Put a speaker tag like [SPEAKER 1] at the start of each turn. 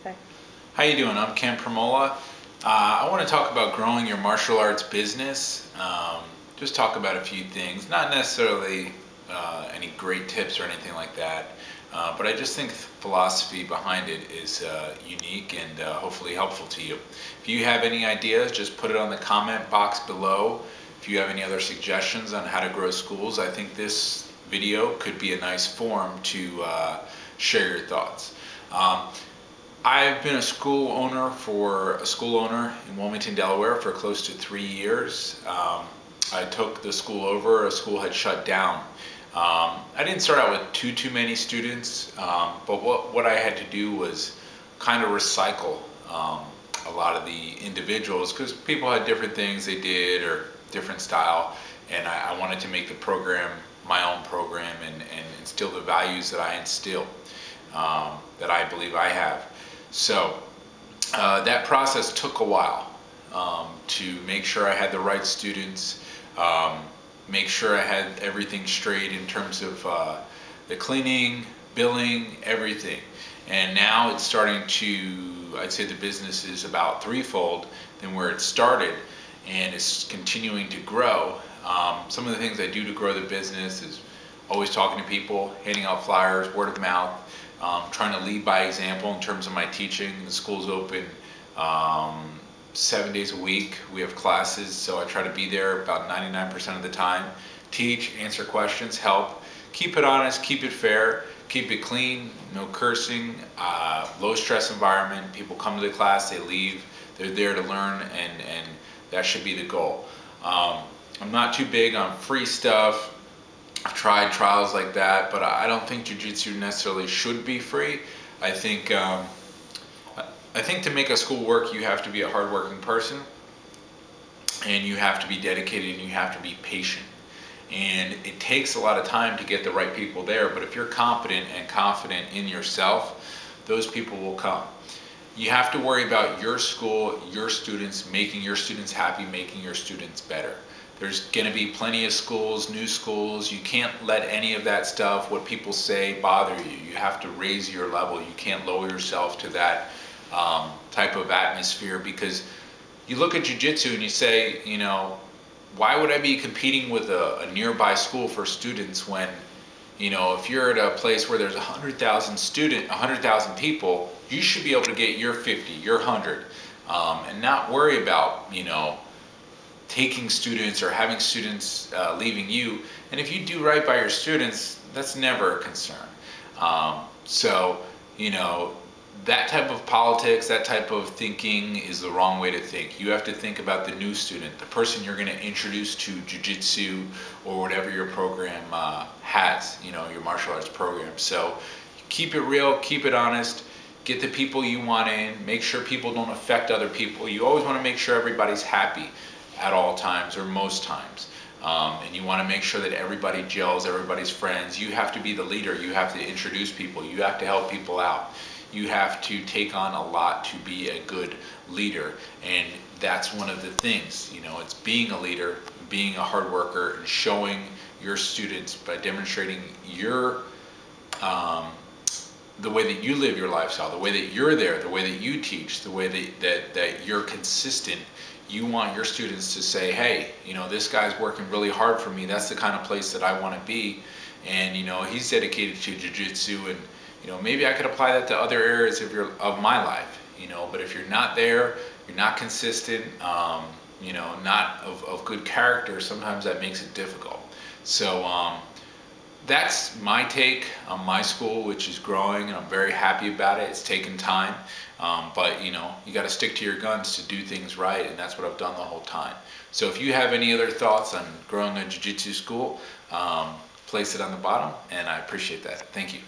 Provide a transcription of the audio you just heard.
[SPEAKER 1] say.
[SPEAKER 2] How you doing? I'm Ken Premola. I want to talk about growing your martial arts business. Just talk about a few things, not necessarily any great tips or anything like that, but I just think the philosophy behind it is unique and hopefully helpful to you. If you have any ideas, just put it on the comment box below. If you have any other suggestions on how to grow schools, I think this video could be a nice forum to share your thoughts. I've been a school owner in Wilmington, Delaware for close to 3 years. I took the school over. A school had shut down. I didn't start out with too many students, but what I had to do was kind of recycle a lot of the individuals, because people had different things they did or different style, and I wanted to make the program my own program and instill the values that I instill, that I believe I have. So that process took a while to make sure I had the right students, make sure I had everything straight in terms of the cleaning, billing, everything. And now it's starting to, I'd say the business is about threefold than where it started, and it's continuing to grow. Some of the things I do to grow the business is always talking to people, handing out flyers, word of mouth, trying to lead by example in terms of my teaching. The school's open 7 days a week. We have classes, so I try to be there about 99% of the time. Teach, answer questions, help. Keep it honest, keep it fair, keep it clean, no cursing, low stress environment. People come to the class, they leave, they're there to learn, and that should be the goal. I'm not too big on free stuff. I've tried trials like that, but I don't think jiu-jitsu necessarily should be free. I think to make a school work, you have to be a hardworking person, and you have to be dedicated, and you have to be patient. And it takes a lot of time to get the right people there, but if you're competent and confident in yourself, those people will come. You have to worry about your school, your students, making your students happy, making your students better. There's going to be plenty of schools, new schools. You can't let any of that stuff, what people say, bother you. You have to raise your level. You can't lower yourself to that type of atmosphere, because you look at jiu-jitsu and you say, you know, why would I be competing with a nearby school for students when, you know, if you're at a place where there's 100,000 people, you should be able to get your 50, your 100, and not worry about, you know, taking students or having students leaving you. And if you do right by your students, that's never a concern. So, you know, that type of politics, that type of thinking is the wrong way to think. You have to think about the new student, the person you're going to introduce to jiu-jitsu or whatever your program has, you know, your martial arts program. So keep it real, keep it honest, get the people you want in, make sure people don't affect other people. You always want to make sure everybody's happy at all times, or most times. And you want to make sure that everybody gels, everybody's friends. You have to be the leader. You have to introduce people. You have to help people out. You have to take on a lot to be a good leader. And that's one of the things, you know, it's being a leader, being a hard worker, and showing your students by demonstrating your the way that you live your lifestyle, the way that you're there, the way that you teach, the way that you're consistent. You want your students to say, hey, you know, this guy's working really hard for me. That's the kind of place that I want to be. And, you know, he's dedicated to jiu-jitsu, and, you know, maybe I could apply that to other areas of my life, you know. But if you're not there, you're not consistent, you know, not of good character, sometimes that makes it difficult. So that's my take on my school, which is growing, and I'm very happy about it. It's taken time, but you know, you got to stick to your guns to do things right, and that's what I've done the whole time. So if you have any other thoughts on growing a jiu-jitsu school, place it on the bottom, and I appreciate that. Thank you.